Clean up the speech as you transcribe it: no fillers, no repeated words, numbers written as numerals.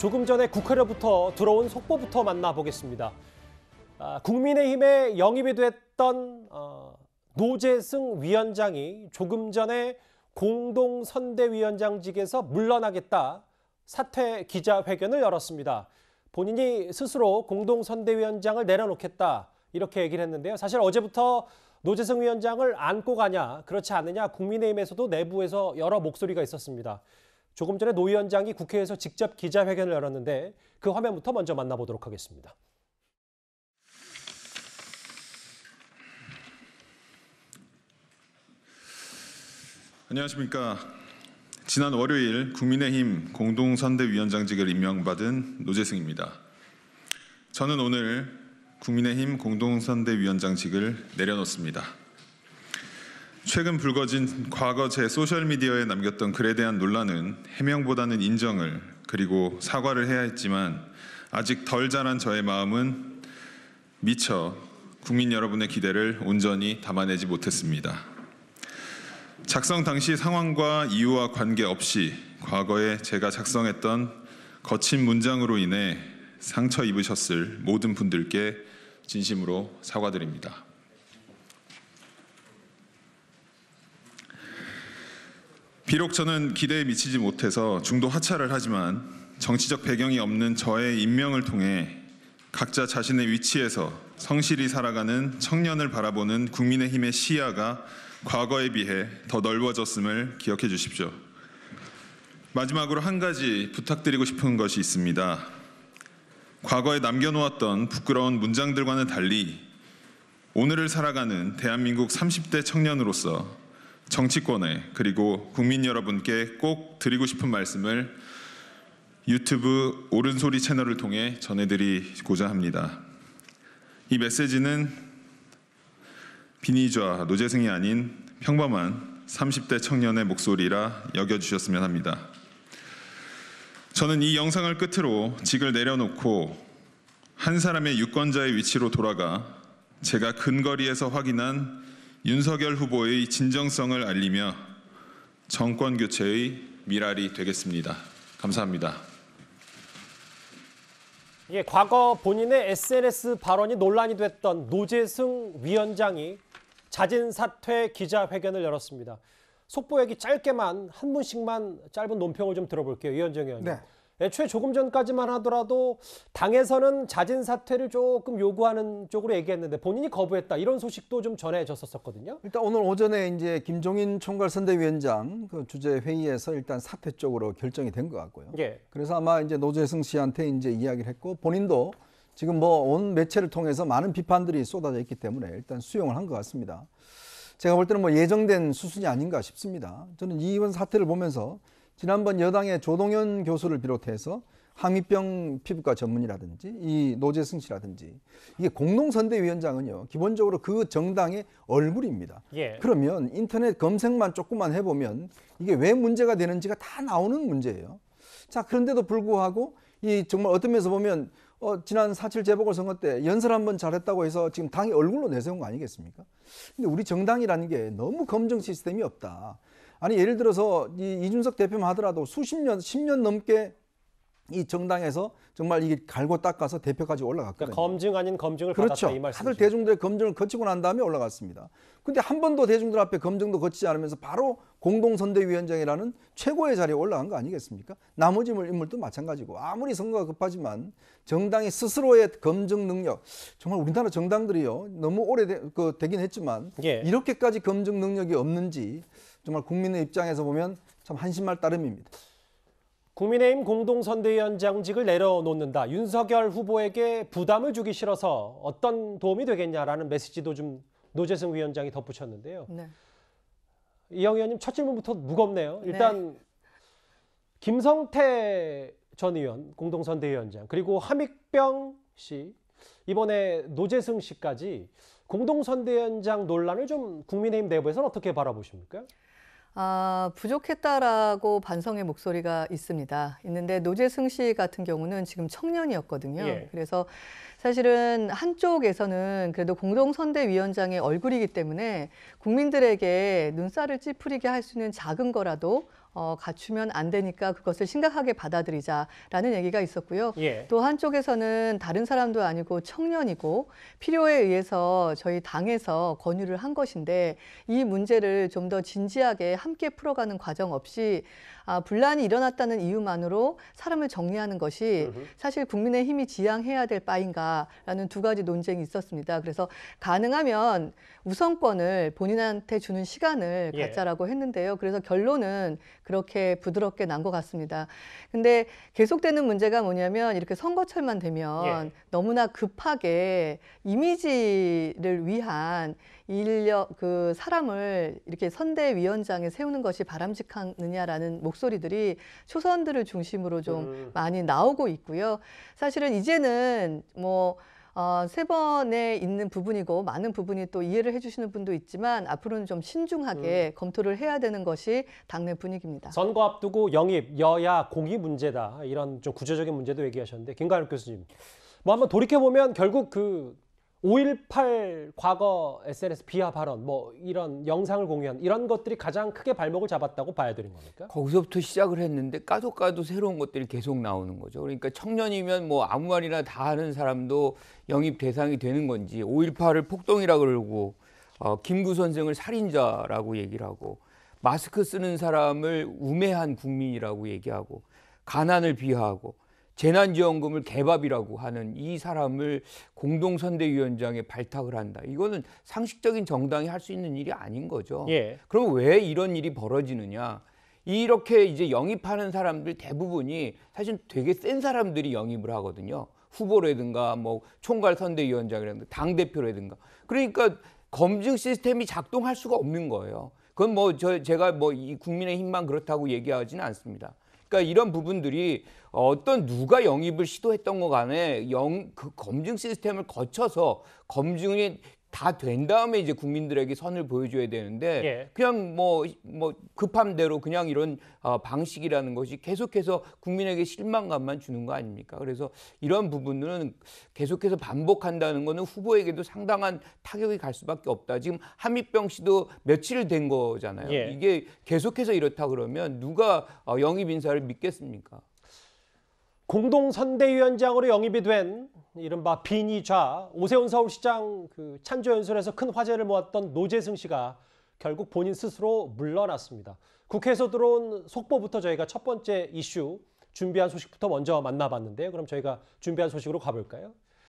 조금 전에 국회로부터 들어온 속보부터 만나보겠습니다. 국민의힘에 영입이 됐던 노재승 위원장이 조금 전에 공동선대위원장직에서 물러나겠다 사퇴 기자회견을 열었습니다. 본인이 스스로 공동선대위원장을 내려놓겠다 이렇게 얘기를 했는데요. 사실 어제부터 노재승 위원장을 안고 가냐 그렇지 않느냐 국민의힘에서도 내부에서 여러 목소리가 있었습니다. 조금 전에 노 위원장이 국회에서 직접 기자회견을 열었는데 그 화면부터 먼저 만나보도록 하겠습니다. 안녕하십니까. 지난 월요일 국민의힘 공동선대위원장직을 임명받은 노재승입니다. 저는 오늘 국민의힘 공동선대위원장직을 내려놓습니다. 최근 불거진 과거 제 소셜미디어에 남겼던 글에 대한 논란은 해명보다는 인정을 그리고 사과를 해야 했지만 아직 덜 자란 저의 마음은 미처 국민 여러분의 기대를 온전히 담아내지 못했습니다. 작성 당시 상황과 이유와 관계없이 과거에 제가 작성했던 거친 문장으로 인해 상처 입으셨을 모든 분들께 진심으로 사과드립니다. 비록 저는 기대에 미치지 못해서 중도 하차를 하지만 정치적 배경이 없는 저의 임명을 통해 각자 자신의 위치에서 성실히 살아가는 청년을 바라보는 국민의힘의 시야가 과거에 비해 더 넓어졌음을 기억해 주십시오. 마지막으로 한 가지 부탁드리고 싶은 것이 있습니다. 과거에 남겨놓았던 부끄러운 문장들과는 달리 오늘을 살아가는 대한민국 30대 청년으로서 정치권에 그리고 국민 여러분께 꼭 드리고 싶은 말씀을 유튜브 옳은소리 채널을 통해 전해드리고자 합니다. 이 메시지는 비니좌 노재승이 아닌 평범한 30대 청년의 목소리라 여겨주셨으면 합니다. 저는 이 영상을 끝으로 직을 내려놓고 한 사람의 유권자의 위치로 돌아가 제가 근거리에서 확인한 윤석열 후보의 진정성을 알리며 정권 교체의 미랄이 되겠습니다. 감사합니다. 과거 본인의 SNS 발언이 논란이 됐던 노재승 위원장이 자진 사퇴 기자회견을 열었습니다. 속보 얘기 짧게만 한 분씩만 짧은 논평을 좀 들어볼게요. 이현정 의원님. 네. 애초에 조금 전까지만 하더라도 당에서는 자진 사퇴를 조금 요구하는 쪽으로 얘기했는데 본인이 거부했다 이런 소식도 좀 전해졌었거든요. 일단 오늘 오전에 이제 김종인 총괄선대위원장 그 주재 회의에서 일단 사퇴 쪽으로 결정이 된 것 같고요. 예. 그래서 아마 이제 노재승 씨한테 이제 이야기를 했고 본인도 지금 뭐 온 매체를 통해서 많은 비판들이 쏟아져 있기 때문에 일단 수용을 한 것 같습니다. 제가 볼 때는 뭐 예정된 수순이 아닌가 싶습니다. 저는 이번 사태를 보면서 지난번 여당의 조동현 교수를 비롯해서 항미병 피부과 전문이라든지 이 노재승 씨라든지 이게 공동선대위원장은요 기본적으로 그 정당의 얼굴입니다. 예. 그러면 인터넷 검색만 조금만 해보면 이게 왜 문제가 되는지가 다 나오는 문제예요. 자, 그런데도 불구하고 이 정말 어떤 면에서 보면 지난 4.7 재보궐선거 때 연설 한번 잘했다고 해서 지금 당의 얼굴로 내세운 거 아니겠습니까? 근데 우리 정당이라는 게 너무 검증 시스템이 없다. 아니 예를 들어서 이준석 대표만 하더라도 수십 년, 10년 넘게 이 정당에서 정말 이게 갈고 닦아서 대표까지 올라갔거든요. 그러니까 검증 아닌 검증을 그렇죠. 받았다 이 말씀이죠. 다들 대중들의 검증을 거치고 난 다음에 올라갔습니다. 근데 한 번도 대중들 앞에 검증도 거치지 않으면서 바로 공동선대위원장이라는 최고의 자리에 올라간 거 아니겠습니까? 나머지 인물도 마찬가지고 아무리 선거가 급하지만 정당이 스스로의 검증 능력 정말 우리나라 정당들이요 너무 오래되긴 했지만 예. 이렇게까지 검증 능력이 없는지 정말 국민의 입장에서 보면 참 한심할 따름입니다. 국민의힘 공동선대위원장직을 내려놓는다. 윤석열 후보에게 부담을 주기 싫어서 어떤 도움이 되겠냐라는 메시지도 좀 노재승 위원장이 덧붙였는데요. 네. 이영 의원님 첫 질문부터 무겁네요. 일단 김성태 전 의원 공동선대위원장 그리고 함익병 씨 이번에 노재승 씨까지 공동선대위원장 논란을 좀 국민의힘 내부에서는 어떻게 바라보십니까? 부족했다라고 반성의 목소리가 있는데 노재승 씨 같은 경우는 지금 청년이었거든요. 예. 그래서 사실은 한쪽에서는 그래도 공동선대위원장의 얼굴이기 때문에 국민들에게 눈살을 찌푸리게 할 수 있는 작은 거라도 갖추면 안 되니까 그것을 심각하게 받아들이자라는 얘기가 있었고요. 예. 또 한쪽에서는 다른 사람도 아니고 청년이고 필요에 의해서 저희 당에서 권유를 한 것인데 이 문제를 좀 더 진지하게 함께 풀어가는 과정 없이 분란이 일어났다는 이유만으로 사람을 정리하는 것이 사실 국민의힘이 지향해야 될 바인가라는 두 가지 논쟁이 있었습니다. 그래서 가능하면 우선권을 본인한테 주는 시간을 예. 갖자라고 했는데요. 그래서 결론은 그렇게 부드럽게 난 것 같습니다. 근데 계속되는 문제가 뭐냐면 이렇게 선거철만 되면 예. 너무나 급하게 이미지를 위한 그 사람을 이렇게 선대위원장에 세우는 것이 바람직하느냐라는 목소리들이 초선들을 중심으로 좀 많이 나오고 있고요. 사실은 이제는 세 번에 있는 부분이고 많은 부분이 또 이해를 해주시는 분도 있지만 앞으로는 좀 신중하게 검토를 해야 되는 것이 당내 분위기입니다. 선거 앞두고 영입, 여야 공이 문제다. 이런 좀 구조적인 문제도 얘기하셨는데 김가연 교수님. 뭐 한번 돌이켜보면 결국 그 5.18 과거 SNS 비하 발언 이런 영상을 공유한 이런 것들이 가장 크게 발목을 잡았다고 봐야 되는 겁니까? 거기서부터 시작을 했는데 까도 새로운 것들이 계속 나오는 거죠. 그러니까 청년이면 아무 말이나 다 하는 사람도 영입 대상이 되는 건지 5.18을 폭동이라고 그러고 김구 선생을 살인자라고 얘기를 하고 마스크 쓰는 사람을 우매한 국민이라고 얘기하고 가난을 비하하고 재난지원금을 개밥이라고 하는 이 사람을 공동선대위원장에 발탁을 한다. 이거는 상식적인 정당이 할 수 있는 일이 아닌 거죠. 예. 그럼 왜 이런 일이 벌어지느냐? 이렇게 이제 영입하는 사람들 대부분이 사실 되게 센 사람들이 영입을 하거든요. 후보라든가 총괄 선대위원장이라든가 당대표라든가. 그러니까 검증 시스템이 작동할 수가 없는 거예요. 그건 제가 이 국민의힘만 그렇다고 얘기하지는 않습니다. 그러니까 이런 부분들이 누가 영입을 시도했던 것 간에 그 검증 시스템을 거쳐서 검증이 다 된 다음에 이제 국민들에게 선을 보여줘야 되는데 예. 그냥 급한 대로 그냥 이런 방식이라는 것이 계속해서 국민에게 실망감만 주는 거 아닙니까? 그래서 이런 부분들은 계속해서 반복한다는 거는 후보에게도 상당한 타격이 갈 수밖에 없다. 지금 한미병 씨도 며칠 된 거잖아요. 예. 이게 계속해서 이렇다 그러면 누가 영입 인사를 믿겠습니까? 공동선대위원장으로 영입이 된 이른바 비니좌 오세훈 서울시장 그 찬조연설에서 큰 화제를 모았던 노재승 씨가 결국 본인 스스로 물러났습니다. 국회에서 들어온 속보부터 저희가 첫 번째 이슈 준비한 소식부터 먼저 만나봤는데요. 그럼 저희가 준비한 소식으로 가볼까요?